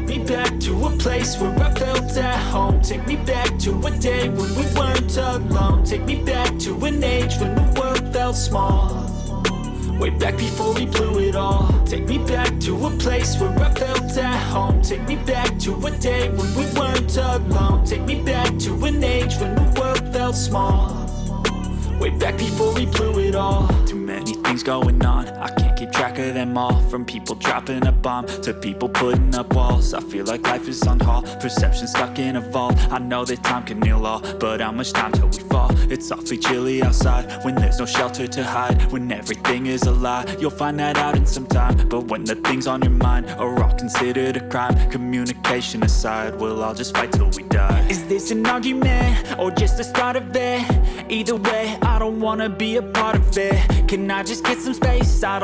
me back to a place where I felt at home. Take me back to a day when we weren't alone. Take me back to an age when the world felt small. Way back before we blew it all. Take me back to a place where I felt at home. Take me back to a day when we weren't alone. Take me back to an age when the world felt small. Way back before we blew it all. Too many things going on, I can't keep track of them all. From people dropping a bomb to people putting up walls. I feel like life is on hold, perception stuck in a vault. I know that time can heal all, but how much time till we fall? It's awfully chilly outside when there's no shelter to hide. When everything is a lie, you'll find that out in some time. But when the things on your mind are all considered a crime, communication aside, we'll all just fight till we die. Is this an argument or just the start of it? Either way, I don't wanna be a part of it. Can I just get some space? I don't